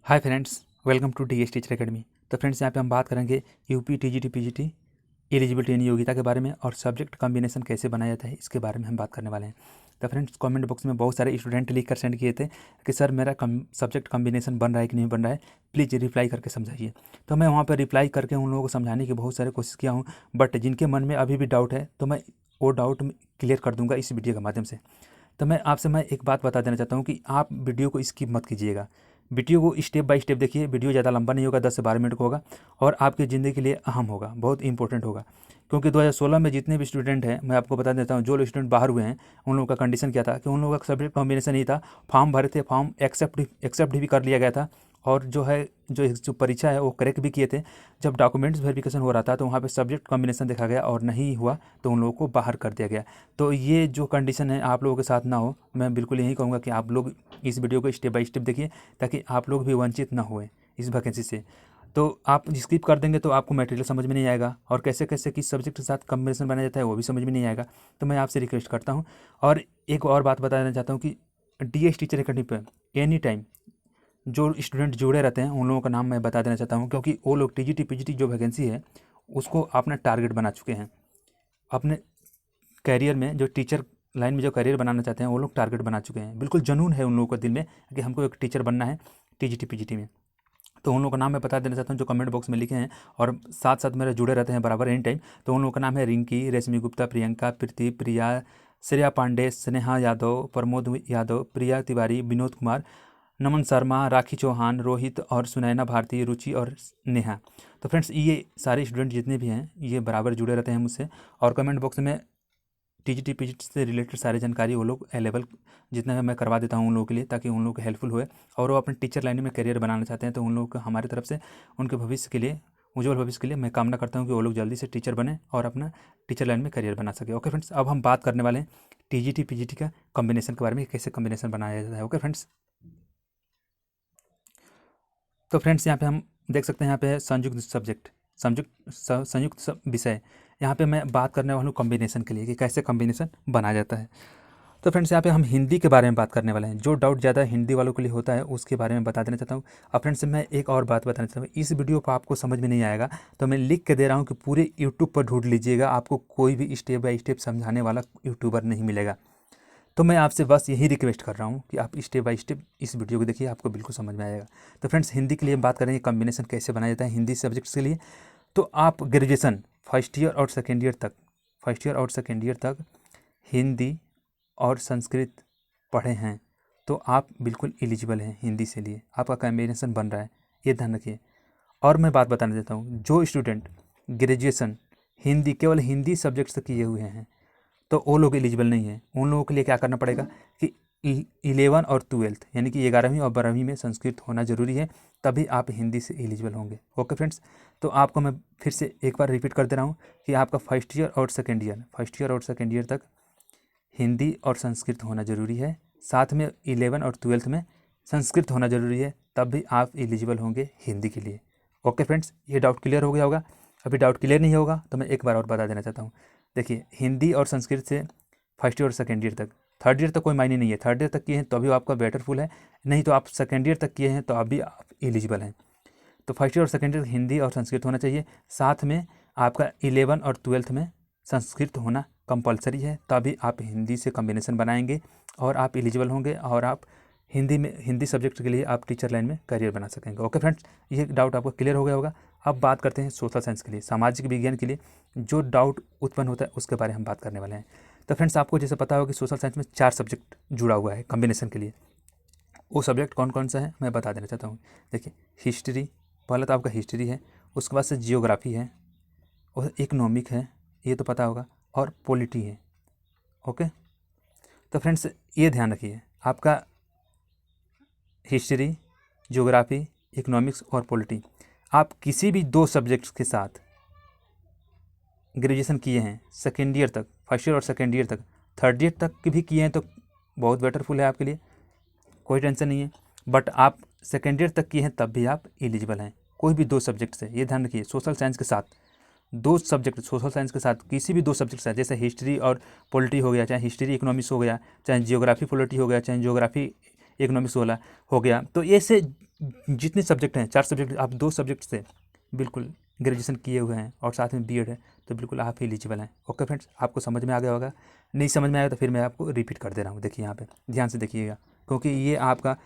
Hi friends, welcome to DS teacher academy. तो friends, यहाँ पे हम बात करेंगे यूपी टीजीटी पीजीटी एलिजिबिलिटी यानी योग्यता के बारे में और सब्जेक्ट कॉम्बिनेशन कैसे बनाया जाता है इसके बारे में हम बात करने वाले हैं। तो फ्रेंड्स, कमेंट बॉक्स में बहुत सारे स्टूडेंट लिख कर सेंड किए थे कि सर मेरा सब्जेक्ट कॉम्बिनेशन बन रहा है कि नहीं बन रहा है, प्लीज़ रिप्लाई करके समझाइए। तो मैं वहाँ पर रिप्लाई करके उन लोगों को समझाने की बहुत सारी कोशिश किया हूँ, बट जिनके मन में अभी भी डाउट है तो मैं वो डाउट क्लियर कर दूंगा इस वीडियो के माध्यम से। तो मैं एक बात बता देना चाहता हूँ कि आप वीडियो को स्किप मत कीजिएगा। वीडियो को स्टेप बाय स्टेप देखिए। वीडियो ज़्यादा लंबा नहीं होगा, 10 से 12 मिनट का होगा और आपकी ज़िंदगी के लिए अहम होगा, बहुत इंपॉर्टेंट होगा। क्योंकि 2016 में जितने भी स्टूडेंट हैं, मैं आपको बता देता हूँ, जो लोग स्टूडेंट बाहर हुए हैं उन लोगों का कंडीशन क्या था कि उन लोगों का सब्जेक्ट कॉम्बिनेशन नहीं था। फॉर्म भरे थे, फॉर्म एक्सेप्ट भी कर लिया गया था और जो परीक्षा है वो करेक्ट भी किए थे। जब डॉक्यूमेंट्स वेरिफिकेशन हो रहा था तो वहाँ पे सब्जेक्ट कॉम्बिनेशन देखा गया और नहीं हुआ तो उन लोगों को बाहर कर दिया गया। तो ये जो कंडीशन है आप लोगों के साथ ना हो। मैं बिल्कुल यही कहूँगा कि आप लोग इस वीडियो को स्टेप बाय स्टेप देखिए ताकि आप लोग भी वंचित ना हुए इस वैकेंसी से। तो आप स्किप कर देंगे तो आपको मटेरियल समझ में नहीं आएगा और कैसे कैसे किस सब्जेक्ट के साथ कॉम्बिनेशन बनाया जाता है वो भी समझ में नहीं आएगा। तो मैं आपसे रिक्वेस्ट करता हूँ और एक और बात बता देना चाहता हूँ कि डीएस टीचर अकेडमी पर एनी टाइम जो स्टूडेंट जुड़े रहते हैं उन लोगों का नाम मैं बता देना चाहता हूँ, क्योंकि वो लोग टीजीटी पीजीटी जो वैकेंसी है उसको अपना टारगेट बना चुके हैं। अपने करियर में जो टीचर लाइन में जो करियर बनाना चाहते हैं वो लोग टारगेट बना चुके हैं। बिल्कुल जुनून है उन लोगों को दिल में कि हमको एक टीचर बनना है टीजीटी पीजीटी में। तो उन लोगों का नाम मैं बता देना चाहता हूँ जो कमेंट बॉक्स में लिखे हैं और साथ साथ मेरे जुड़े रहते हैं बराबर एनी टाइम। तो उन लोगों का नाम है रिंकी, रेशमी गुप्ता, प्रियंका, प्रीति, प्रिया, श्रेया पांडे, स्नेहा यादव, प्रमोद यादव, प्रिया तिवारी, विनोद कुमार, नमन शर्मा, राखी चौहान, रोहित और सुनैना भारती, रुचि और नेहा। तो फ्रेंड्स, ये सारे स्टूडेंट जितने भी हैं ये बराबर जुड़े रहते हैं मुझसे और कमेंट बॉक्स में टीजीटी पीजीटी से रिलेटेड सारी जानकारी वो लोग अवेलेबल जितना है मैं करवा देता हूँ उन लोगों के लिए, ताकि उन लोग को हेल्पफुल हुए और वो अपने टीचर लाइन में करियर बनाना चाहते हैं। तो उन लोगों को हमारी तरफ से उनके भविष्य के लिए, उज्जवल भविष्य के लिए मैं कामना करता हूँ कि वो लोग जल्दी से टीचर बने और अपना टीचर लाइन में करियर बना सके। ओके फ्रेंड्स, अब हम बात करने वाले हैं टीजीटी पीजीटी का कॉम्बिनेशन के बारे में, कैसे कॉम्बिनेशन बनाया जाता है। ओके फ्रेंड्स, तो फ्रेंड्स यहाँ पे हम देख सकते हैं, यहाँ पे है संयुक्त सब्जेक्ट, संयुक्त विषय। यहाँ पे मैं बात करने वाला हूँ कॉम्बिनेशन के लिए कि कैसे कॉम्बिनेशन बनाया जाता है। तो फ्रेंड्स, यहाँ पे हम हिंदी के बारे में बात करने वाले हैं। जो डाउट ज़्यादा हिंदी वालों के लिए होता है उसके बारे में बता देना चाहता हूँ। अब फ्रेंड्स, मैं एक और बात बताना चाहता हूँ, इस वीडियो को आपको समझ में नहीं आएगा तो मैं लिख के दे रहा हूँ कि पूरे यूट्यूब पर ढूंढ लीजिएगा, आपको कोई भी स्टेप बाय स्टेप समझाने वाला यूट्यूबर नहीं मिलेगा। तो मैं आपसे बस यही रिक्वेस्ट कर रहा हूँ कि आप स्टेप बाय स्टेप इस वीडियो को देखिए, आपको बिल्कुल समझ में आएगा। तो फ्रेंड्स, हिंदी के लिए बात करेंगे कॉम्बिनेशन कैसे बनाया जाता है हिंदी सब्जेक्ट्स के लिए। तो आप ग्रेजुएशन फर्स्ट ईयर और सेकेंड ईयर तक हिंदी और संस्कृत पढ़े हैं तो आप बिल्कुल एलिजिबल हैं हिंदी से लिए, आपका कॉम्बिनेशन बन रहा है, ये ध्यान रखिए। और मैं बात बताना देता हूँ, जो स्टूडेंट ग्रेजुएशन हिंदी केवल हिंदी सब्जेक्ट से किए हुए हैं तो वो लोग एलिजिबल नहीं है। उन लोगों के लिए क्या करना पड़ेगा कि 11 और 12 यानी कि 11वीं और 12वीं में संस्कृत होना ज़रूरी है, तभी आप हिंदी से एलिजिबल होंगे। ओके फ्रेंड्स, तो आपको मैं फिर से एक बार रिपीट कर दे रहा हूँ कि आपका फर्स्ट ईयर और सेकेंड ईयर तक हिंदी और संस्कृत होना ज़रूरी है, साथ में 11 और 12 में संस्कृत होना ज़रूरी है, तब भी आप एलिजिबल होंगे हिंदी के लिए। ओके फ्रेंड्स, ये डाउट क्लियर हो गया होगा। अभी डाउट क्लियर नहीं होगा तो मैं एक बार और बता देना चाहता हूँ। देखिए, हिंदी और संस्कृत से फर्स्ट ईयर और सेकेंड ईयर तक, थर्ड ईयर तक कोई मायने नहीं है, थर्ड ईयर तक किए हैं तो अभी आपका बेटरफुल है, नहीं तो आप सेकेंड ईयर तक किए हैं तो अभी आप एलिजिबल हैं। तो फर्स्ट ईयर और सेकेंड ईयर हिंदी और संस्कृत होना चाहिए, साथ में आपका 11 और 12 में संस्कृत होना कंपलसरी है, तभी आप हिंदी से कॉम्बिनेशन बनाएंगे और आप एलिजिबल होंगे और आप हिंदी सब्जेक्ट के लिए आप टीचर लाइन में करियर बना सकेंगे। ओके फ्रेंड्स, ये डाउट आपको क्लियर हो गया होगा। अब बात करते हैं सोशल साइंस के लिए, सामाजिक विज्ञान के लिए जो डाउट उत्पन्न होता है उसके बारे में हम बात करने वाले हैं। तो फ्रेंड्स, आपको जैसे पता होगा कि सोशल साइंस में 4 सब्जेक्ट जुड़ा हुआ है कॉम्बिनेशन के लिए। वो सब्जेक्ट कौन कौन सा है मैं बता देना चाहता हूँ। देखिए, हिस्ट्री, पहला तो आपका हिस्ट्री है, उसके बाद से जियोग्राफी है और इकोनॉमिक है, ये तो पता होगा, और पॉलिटी है। ओके, तो फ्रेंड्स ये ध्यान रखिए, आपका हिस्ट्री, ज्योग्राफी, इकोनॉमिक्स और पॉलिटी, आप किसी भी 2 सब्जेक्ट्स के साथ ग्रेजुएशन किए हैं सेकेंड ईयर तक, फर्स्ट ईयर और सेकेंड ईयर तक, थर्ड ईयर तक की भी किए हैं तो बहुत बेटरफुल है आपके लिए, कोई टेंशन नहीं है। बट आप सेकेंड ईयर तक किए हैं तब भी आप एलिजिबल हैं, कोई भी 2 सब्जेक्ट से, ये ध्यान रखिए। सोशल साइंस के साथ 2 सब्जेक्ट, सोशल साइंस के साथ किसी भी 2 सब्जेक्ट से, जैसे हिस्ट्री और पॉलिटी हो गया, चाहे हिस्ट्री इकोनॉमिक्स हो गया, चाहे जियोग्राफी पॉलिटी हो गया, चाहे जियोग्राफी इकोनॉमिक्स वाला हो गया, तो ऐसे जितने सब्जेक्ट हैं 4 सब्जेक्ट, आप 2 सब्जेक्ट से बिल्कुल ग्रेजुएशन किए हुए हैं और साथ में बीएड है तो बिल्कुल आप एलिजिबल हैं। ओके फ्रेंड्स, आपको समझ में आ गया होगा। नहीं समझ में आया तो फिर मैं आपको रिपीट कर दे रहा हूँ। देखिए यहाँ पे ध्यान से देखिएगा, क्योंकि ये आपका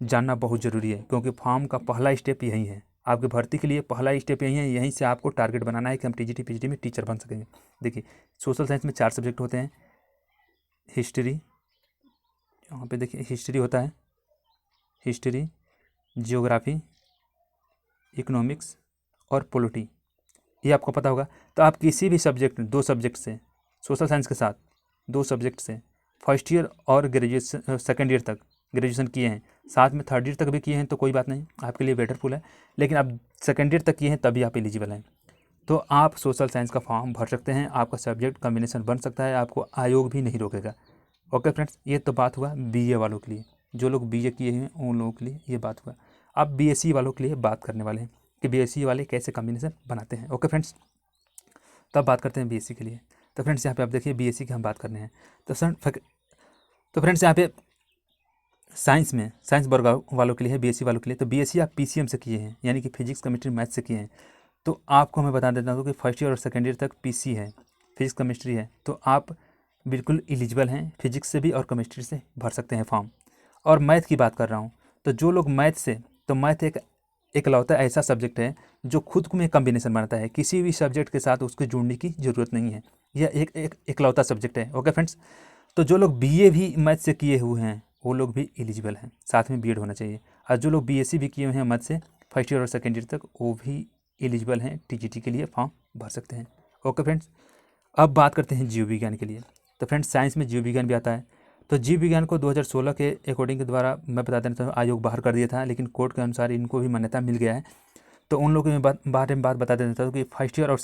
जानना बहुत ज़रूरी है, क्योंकि फॉर्म का पहला स्टेप यही है। आपकी भर्ती के लिए पहला स्टेप यही है, यहीं से आपको टारगेट बनाना है कि हम टीजीटी पीजीटी में टीचर बन सकेंगे। देखिए सोशल साइंस में 4 सब्जेक्ट होते हैं। हिस्ट्री, यहाँ पे देखिए हिस्ट्री होता है, हिस्ट्री, जियोग्राफी, इकोनॉमिक्स और पॉलिटी, ये आपको पता होगा। तो आप किसी भी सब्जेक्ट 2 सब्जेक्ट से, सोशल साइंस के साथ 2 सब्जेक्ट से फर्स्ट ईयर और ग्रेजुएशन सेकेंड ईयर तक ग्रेजुएशन किए हैं, साथ में थर्ड ईयर तक भी किए हैं तो कोई बात नहीं, आपके लिए बेटरफुल है। लेकिन आप सेकेंड ईयर तक किए हैं तभी आप एलिजिबल हैं, तो आप सोशल साइंस का फॉर्म भर सकते हैं। आपका सब्जेक्ट कॉम्बिनेशन बन सकता है, आपको आयोग भी नहीं रोकेगा। ओके फ्रेंड्स, ये तो बात हुआ बीए वालों के लिए, जो लोग बीए किए हैं उन लोगों के लिए ये बात हुआ। अब बीएससी वालों के लिए बात करने वाले हैं कि बीएससी वाले कैसे कॉम्बिनेशन बनाते हैं। ओके फ्रेंड्स, तब बात करते हैं बीएससी के लिए। तो फ्रेंड्स यहाँ पे आप देखिए बीएससी की हम बात करने हैं। तो फ्रेंड्स यहाँ पे साइंस में, साइंस वर्ग वालों के लिए है, बीएससी वालों के लिए। तो बीएससी आप पीसीएम से किए हैं, यानी कि फिजिक्स केमिस्ट्री मैथ से किए हैं, तो आपको मैं बता देता हूँ कि फर्स्ट ईयर और सेकेंड ईयर तक पीसी है, फिजिक्स केमिस्ट्री है, तो आप बिल्कुल एलिजिबल हैं। फिजिक्स से भी और केमिस्ट्री से भर सकते हैं फॉर्म। और मैथ की बात कर रहा हूँ, तो जो लोग मैथ से, तो मैथ एक इकलौता ऐसा सब्जेक्ट है जो खुद में कम्बिनेशन बनाता है, किसी भी सब्जेक्ट के साथ उसको जोड़ने की ज़रूरत नहीं है, यह एक इकलौता सब्जेक्ट है। ओके फ्रेंड्स, तो जो लोग बीए भी मैथ से किए हुए हैं वो लोग भी एलिजिबल हैं, साथ में बीएड होना चाहिए। और जो लोग बीएससी भी किए हुए हैं मैथ से फर्स्ट ईयर और सेकेंड ईयर तक, वो भी एलिजिबल हैं, टीजीटी के लिए फॉर्म भर सकते हैं। ओके फ्रेंड्स, अब बात करते हैं जीव विज्ञान के लिए। तो फ्रेंड्स साइंस में जीव विज्ञान भी आता है। तो जीव विज्ञान को 2016 के अकॉर्डिंग के द्वारा मैं बता देना चाहूँ, आयोग बाहर कर दिया था, लेकिन कोर्ट के अनुसार इनको भी मान्यता मिल गया है। तो उन लोगों के बारे में बात बता देना चाहता हूँ कि फर्स्ट ईयर और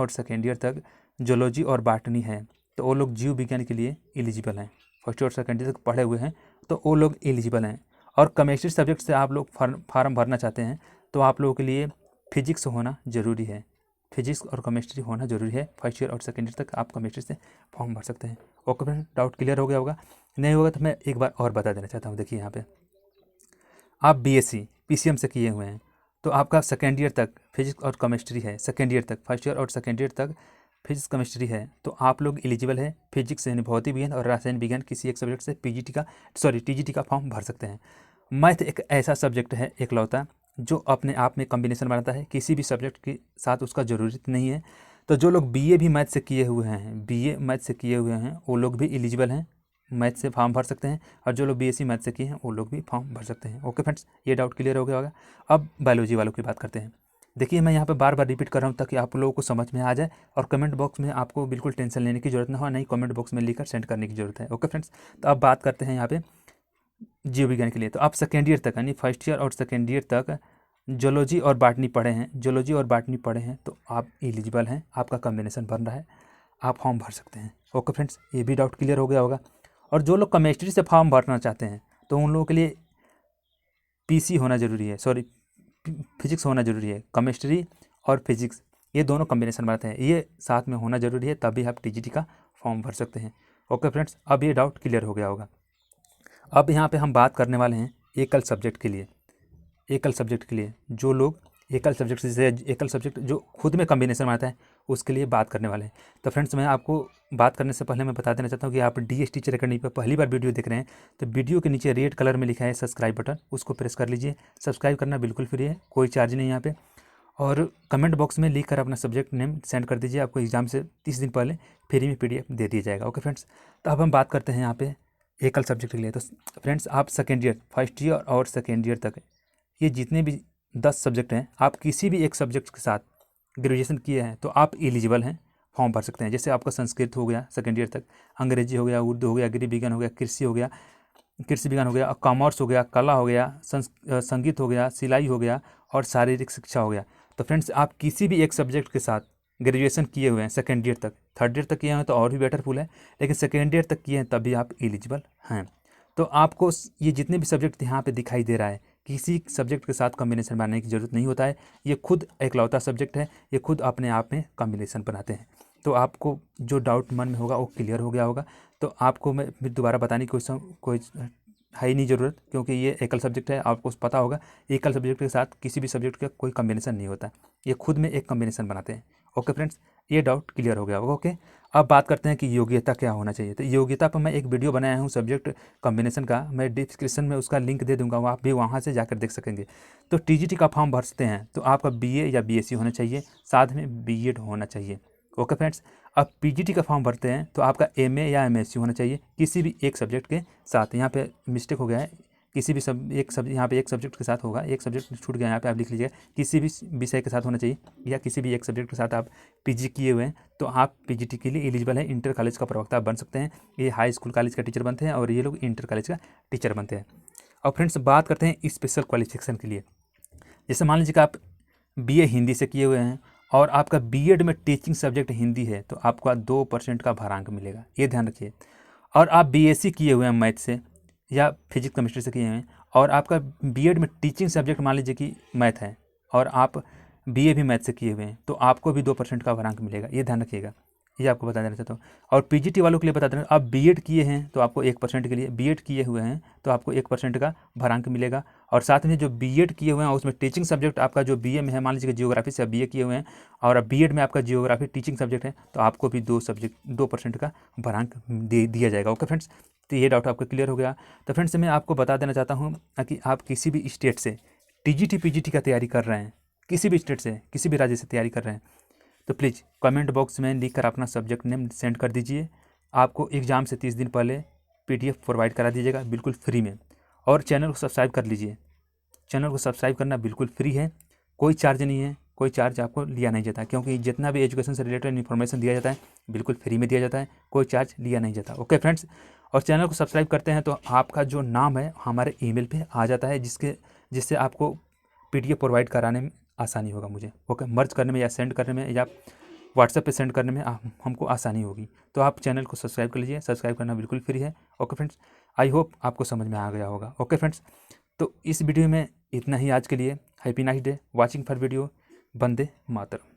सेकेंड ईयर तक जूलॉजी और बॉटनी है, तो वो लोग जीव विज्ञान के लिए एलिजिबल हैं। फर्स्ट ईयर और सेकेंड ईयर तक पढ़े हुए हैं तो वो लोग एलिजिबल हैं। और केमिस्ट्री सब्जेक्ट से आप लोग फार्म भरना चाहते हैं तो आप लोगों के लिए फिजिक्स होना ज़रूरी है, फिजिक्स और केमिस्ट्री होना जरूरी है। फर्स्ट ईयर और सेकेंड ईयर तक आप केमिस्ट्री से फॉर्म भर सकते हैं। ओके फ्रेंड, डाउट क्लियर हो गया होगा? नहीं होगा तो मैं एक बार और बता देना चाहता हूँ। देखिए यहाँ पे आप बीएससी पीसीएम से किए हुए हैं तो आपका सेकेंड ईयर तक फिजिक्स और केमिस्ट्री है, सेकेंड ईयर तक, फर्स्ट ईयर और सेकेंड ईयर तक फिजिक्स केमिस्ट्री है, तो आप लोग एलिजिबल है। फिजिक्स यानी भौतिक विज्ञान और रासायनिक विज्ञान किसी एक सब्जेक्ट से टीजीटी का फॉर्म भर सकते हैं। मैथ एक ऐसा सब्जेक्ट है इकलौता जो अपने आप में कॉम्बिनेशन बनाता है, किसी भी सब्जेक्ट के साथ उसका ज़रूरत नहीं है। तो जो लोग बीए भी मैथ से किए हुए हैं, बीए मैथ से किए हुए हैं वो लोग भी एलिजिबल हैं, मैथ से फॉर्म भर सकते हैं। और जो लोग बीएससी मैथ से किए हैं वो लोग भी फॉर्म भर सकते हैं। ओके फ्रेंड्स, ये डाउट क्लियर हो गया होगा। अब बायोलॉजी वालों की बात करते हैं। देखिए मैं यहाँ पे बार बार रिपीट कर रहा हूँ ताकि आप लोगों को समझ में आ जाए, और कमेंट बॉक्स में आपको बिल्कुल टेंशन लेने की जरूरत ना हो, नहीं कमेंट बॉक्स में लिखकर सेंड करने की जरूरत है। ओके फ्रेंड्स, तो अब बात करते हैं यहाँ पे जीव विज्ञान के लिए। तो आप सेकेंड ईयर तक यानी फर्स्ट ईयर और सेकेंड ईयर तक जूलॉजी और बॉटनी पढ़े हैं, जूलॉजी और बॉटनी पढ़े हैं तो आप एलिजिबल हैं, आपका कॉम्बिनेशन बन रहा है, आप फॉर्म भर सकते हैं। ओके फ्रेंड्स, ये भी डाउट क्लियर हो गया होगा। और जो लोग केमिस्ट्री से फॉर्म भरना चाहते हैं तो उन लोगों के लिए पीसी होना ज़रूरी है, सॉरी फिजिक्स होना ज़रूरी है। केमिस्ट्री और फिजिक्स ये दोनों कॉम्बिनेशन बनाते हैं, ये साथ में होना ज़रूरी है, तभी आप टीजीटी का फॉर्म भर सकते हैं। ओके फ्रेंड्स, अब ये डाउट क्लियर हो गया होगा। अब यहाँ पे हम बात करने वाले हैं एकल सब्जेक्ट के लिए। एकल सब्जेक्ट के लिए जो लोग एकल सब्जेक्ट जो खुद में कॉम्बिनेशन बनाता है उसके लिए बात करने वाले हैं। तो फ्रेंड्स मैं आपको बात करने से पहले मैं बता देना चाहता हूँ कि आप डीएस टीचर अकेडमी पर पहली बार वीडियो देख रहे हैं तो वीडियो के नीचे रेड कलर में लिखा है सब्सक्राइब बटन, उसको प्रेस कर लीजिए। सब्सक्राइब करना बिल्कुल फ्री है, कोई चार्ज नहीं यहाँ पे। और कमेंट बॉक्स में लिख कर अपना सब्जेक्ट नेम सेंड कर दीजिए, आपको एग्जाम से 30 दिन पहले फ्री में PDF दे दिया जाएगा। ओके फ्रेंड्स, तो अब हम बात करते हैं यहाँ पे एकल सब्जेक्ट के लिए। तो फ्रेंड्स आप सेकेंड ईयर, फर्स्ट ईयर और सेकेंड ईयर तक ये जितने भी 10 सब्जेक्ट हैं, आप किसी भी एक सब्जेक्ट के साथ ग्रेजुएशन किए हैं तो आप एलिजिबल हैं, फॉर्म भर सकते हैं। जैसे आपका संस्कृत हो गया सेकेंड ईयर तक, अंग्रेजी हो गया, उर्दू हो गया, गृह विज्ञान हो गया, कृषि विज्ञान हो गया, कॉमर्स हो गया, कला हो गया, संगीत हो गया, सिलाई हो गया और शारीरिक शिक्षा हो गया। तो फ्रेंड्स आप किसी भी एक सब्जेक्ट के साथ ग्रेजुएशन किए हुए हैं सेकेंड ईयर तक, थर्ड ईयर तक किए हैं तो और भी बेटरफुल है, लेकिन सेकेंड ईयर तक किए हैं तभी आप एलिजिबल हैं। तो आपको ये जितने भी सब्जेक्ट यहाँ पे दिखाई दे रहा है, किसी सब्जेक्ट के साथ कॉम्बिनेशन बनाने की ज़रूरत नहीं होता है, ये खुद एकलौता सब्जेक्ट है, ये खुद अपने आप में कॉम्बिनेशन बनाते हैं। तो आपको जो डाउट मन में होगा वो क्लियर हो गया होगा। तो आपको मैं फिर दोबारा बताने की कोई है ही नहीं ज़रूरत, क्योंकि ये एकल सब्जेक्ट है। आपको पता होगा एकल सब्जेक्ट के साथ किसी भी सब्जेक्ट का कोई कॉम्बिनेशन नहीं होता, ये खुद में एक कॉम्बिनेशन बनाते हैं। ओके फ्रेंड्स, ये डाउट क्लियर हो गया होगा। ओके, अब बात करते हैं कि योग्यता क्या होना चाहिए। तो योग्यता पर मैं एक वीडियो बनाया हूँ सब्जेक्ट कॉम्बिनेशन का, मैं डिस्क्रिप्शन में उसका लिंक दे दूंगा, आप भी वहाँ से जाकर देख सकेंगे। तो टीजीटी का फॉर्म भरते हैं तो आपका बीए या बीएससी होना चाहिए, साथ में बीएड होना चाहिए। ओके फ्रेंड्स, अब पीजीटी का फॉर्म भरते हैं तो आपका एमए या एमएससी होना चाहिए किसी भी एक सब्जेक्ट के साथ। यहाँ पे मिस्टेक हो गया है, किसी भी यहाँ पे एक सब्जेक्ट के साथ होगा, एक सब्जेक्ट छूट गया, यहाँ पे आप लिख लीजिएगा किसी भी विषय के साथ होना चाहिए, या किसी भी एक सब्जेक्ट के साथ आप पीजी किए हुए हैं तो आप पीजीटी के लिए एलिजिबल है। इंटर कॉलेज का प्रवक्ता बन सकते हैं, ये हाई स्कूल कॉलेज का टीचर बनते हैं और ये लोग इंटर कॉलेज का टीचर बनते हैं। और फ्रेंड्स बात करते हैं स्पेशल क्वालिफिकेशन के लिए। जैसे मान लीजिए कि आप बीए हिंदी से किए हुए हैं और आपका बीएड में टीचिंग सब्जेक्ट हिंदी है तो आपका 2% का भारांक मिलेगा, ये ध्यान रखिए। और आप बीएससी किए हुए हैं मैथ से या फिजिक्स केमिस्ट्री से किए हैं और आपका बीएड में टीचिंग सब्जेक्ट मान लीजिए कि मैथ है और आप बीए भी मैथ से किए हुए हैं तो आपको भी 2% का भारांक मिलेगा, ये ध्यान रखिएगा, ये आपको बता देना चाहता हूँ। और पीजीटी वालों के लिए बता देना, आप बीएड किए हैं तो आपको 1% के लिए, बीएड किए हुए हैं तो आपको 1% का भारांक मिलेगा। और साथ में जो बीएड किए हुए हैं उसमें टीचिंग सब्जेक्ट आपका जो बीए में है, मान लीजिए कि जियोग्राफी से आप बीए किए हुए हैं और अब बीएड में आपका जियोग्राफी टीचिंग सब्जेक्ट है तो आपको भी 2% का भारांक दिया जाएगा। ओके फ्रेंड्स, तो ये डाउट आपका क्लियर हो गया। तो फ्रेंड्स मैं आपको बता देना चाहता हूँ कि आप किसी भी स्टेट से टीजीटी पीजीटी का तैयारी कर रहे हैं, किसी भी स्टेट से किसी भी राज्य से तैयारी कर रहे हैं तो प्लीज़ कमेंट बॉक्स में लिख कर अपना सब्जेक्ट नेम सेंड कर दीजिए। आपको एग्ज़ाम से 30 दिन पहले पीडीएफ प्रोवाइड करा दीजिएगा बिल्कुल फ्री में। और चैनल को सब्सक्राइब कर लीजिए, चैनल को सब्सक्राइब करना बिल्कुल फ्री है, कोई चार्ज नहीं है, कोई चार्ज आपको लिया नहीं जाता, क्योंकि जितना भी एजुकेशन से रिलेटेड इन्फॉर्मेशन दिया जाता है बिल्कुल फ्री में दिया जाता है, कोई चार्ज लिया नहीं जाता। ओके फ्रेंड्स, और चैनल को सब्सक्राइब करते हैं तो आपका जो नाम है हमारे ईमेल पे आ जाता है, जिससे आपको पीडीएफ प्रोवाइड कराने में आसानी होगा मुझे। ओके, मर्ज करने में या सेंड करने में या व्हाट्सएप पे सेंड करने में हमको आसानी होगी। तो आप चैनल को सब्सक्राइब कर लीजिए, सब्सक्राइब करना बिल्कुल फ्री है। ओके फ्रेंड्स, आई होप आपको समझ में आ गया होगा। ओके फ्रेंड्स, तो इस वीडियो में इतना ही आज के लिए। Happy nice day, watching for video. Vande Mataram.